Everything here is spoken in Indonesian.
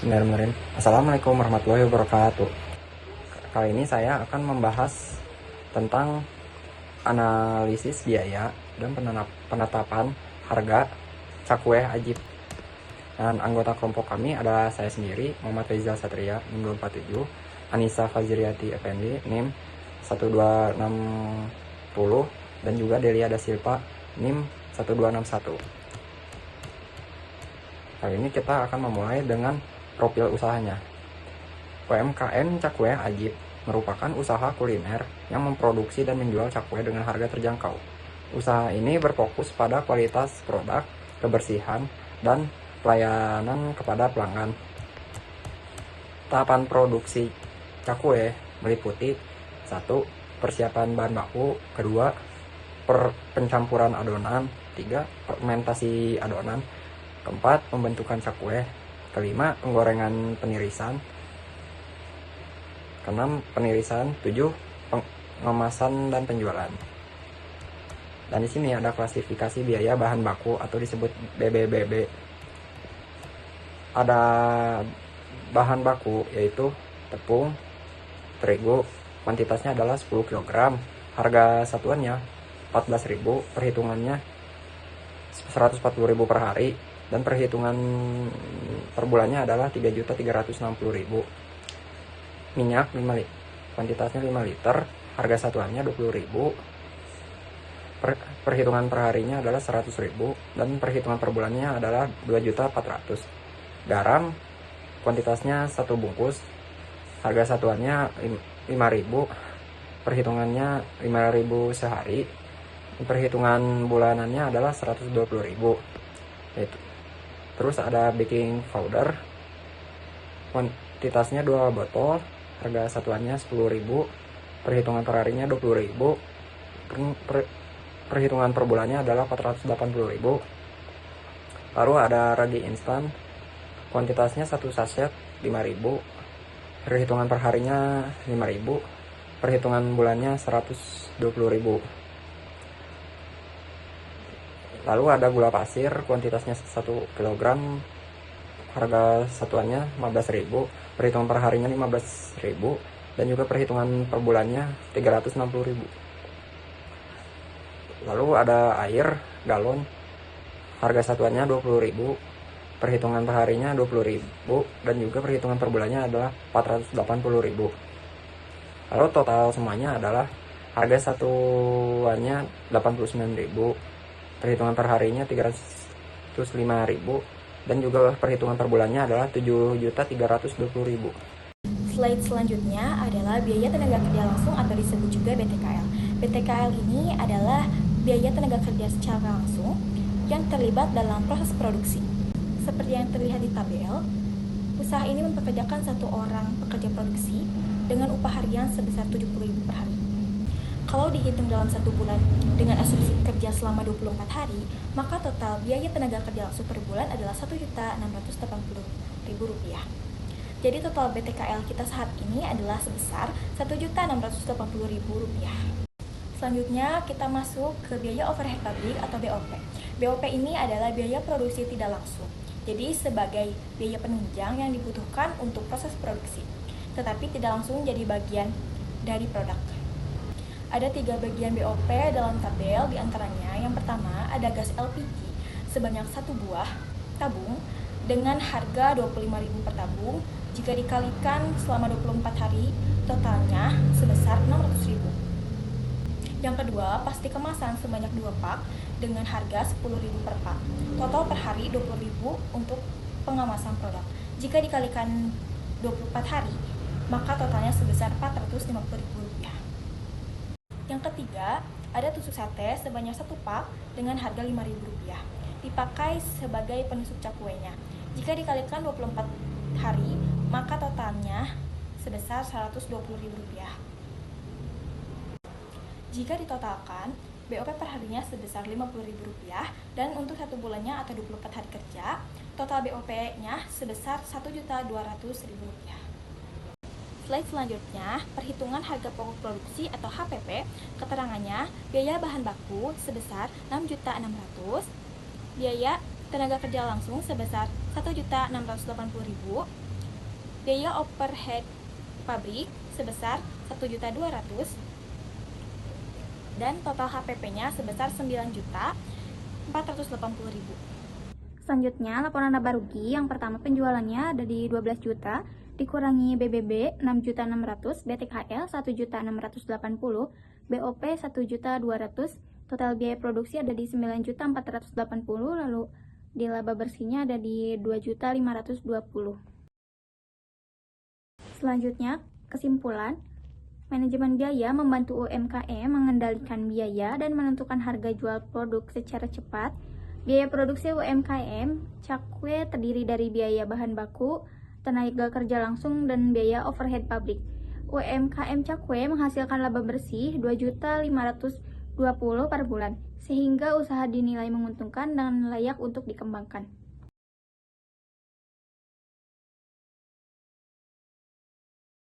Benar-benar. Assalamualaikum warahmatullahi wabarakatuh. Kali ini saya akan membahas tentang analisis biaya dan penetapan harga cakwe ajib. Dan anggota kelompok kami adalah saya sendiri, Muhammad Rizal Satria, NIM 247, Anissa Fazriati Effendi, NIM 12610, dan juga Delia Da Silva, NIM 1261. Kali ini kita akan memulai dengan profil usahanya. UMKM Cakwe Ajib merupakan usaha kuliner yang memproduksi dan menjual cakwe dengan harga terjangkau. Usaha ini berfokus pada kualitas produk, kebersihan, dan pelayanan kepada pelanggan. Tahapan produksi cakwe meliputi 1. Persiapan bahan baku, 2. Pencampuran adonan, 3. Fermentasi adonan, 4. Pembentukan cakwe, 5. Penggorengan penirisan, 6. Penirisan, 7. Pengemasan dan penjualan. Dan di sini ada klasifikasi biaya bahan baku atau disebut BBBB. Ada bahan baku yaitu tepung, terigu, kuantitasnya adalah 10 kg. Harga satuannya 14.000, perhitungannya 140.000 per hari, dan perhitungan per bulannya adalah 3.360.000. Minyak 5 liter, kuantitasnya 5 liter, harga satuannya 20.000, perhitungan per harinya adalah 100.000, dan perhitungan per bulannya adalah 2.400.000. Garam kuantitasnya 1 bungkus, harga satuannya 5.000, perhitungannya 5.000 sehari, perhitungan bulanannya adalah 120.000. Terus ada baking powder, kuantitasnya 2 botol, harga satuannya 10.000, perhitungan per harinya 20.000, perhitungan per bulannya adalah 480.000. Lalu ada ragi instan, kuantitasnya 1 saset 5.000, perhitungan per harinya 5.000, perhitungan bulannya 120.000. Lalu ada gula pasir, kuantitasnya 1 kg, harga satuannya 15.000, perhitungan per harinya 15.000, dan juga perhitungan per bulannya 360.000. Lalu ada air galon, harga satuannya 20.000, perhitungan per harinya 20.000, dan juga perhitungan per bulannya adalah 480.000. Lalu total semuanya adalah harga satuannya 89.000, perhitungan per harinya 305.000, dan juga perhitungan per bulannya adalah 7.320.000. Slide selanjutnya adalah biaya tenaga kerja langsung atau disebut juga BTKL. BTKL ini adalah biaya tenaga kerja secara langsung yang terlibat dalam proses produksi. Seperti yang terlihat di tabel, usaha ini mempekerjakan 1 orang pekerja produksi dengan upah harian sebesar 70.000 per hari. Kalau dihitung dalam 1 bulan dengan asumsi kerja selama 24 hari, maka total biaya tenaga kerja langsung per bulan adalah Rp1.680.000. Jadi total BTKL kita saat ini adalah sebesar Rp1.680.000. Selanjutnya kita masuk ke biaya overhead pabrik atau BOP. BOP ini adalah biaya produksi tidak langsung. Jadi sebagai biaya penunjang yang dibutuhkan untuk proses produksi, tetapi tidak langsung jadi bagian dari produk. Ada 3 bagian BOP dalam tabel, diantaranya yang pertama ada gas LPG sebanyak 1 buah tabung dengan harga 25.000 per tabung. Jika dikalikan selama 24 hari, totalnya sebesar 600.000. Yang kedua, plastik kemasan sebanyak 2 pak dengan harga 10.000 per pak. Total per hari 20.000 untuk pengemasan produk. Jika dikalikan 24 hari, maka totalnya sebesar Rp450.000. Yang ketiga, ada tusuk sate sebanyak 1 pak dengan harga Rp5.000. Dipakai sebagai penusuk cakwenya. Jika dikalikan 24 hari, maka totalnya sebesar Rp120.000. Jika ditotalkan, BOP per harinya sebesar Rp50.000, dan untuk 1 bulannya atau 24 hari kerja, total BOP-nya sebesar Rp1.200.000. Slide selanjutnya, perhitungan harga pokok produksi atau HPP. Keterangannya, biaya bahan baku sebesar Rp6.600.000, biaya tenaga kerja langsung sebesar Rp1.680.000, biaya overhead pabrik sebesar 1.200.000 dan total HPP-nya sebesar 9.480.000. Selanjutnya, laporan laba rugi yang pertama penjualannya ada di 12 juta, dikurangi BBB 6.600.000, BTKL 1.680.000, BOP 1.200.000, total biaya produksi ada di 9.480.000, lalu di laba bersihnya ada di 2.520.000. Selanjutnya, kesimpulan, manajemen biaya membantu UMKM mengendalikan biaya dan menentukan harga jual produk secara cepat. Biaya produksi UMKM Cakwe terdiri dari biaya bahan baku, tenaga kerja langsung, dan biaya overhead pabrik. UMKM Cakwe menghasilkan laba bersih 2.520.000 per bulan, sehingga usaha dinilai menguntungkan dan layak untuk dikembangkan.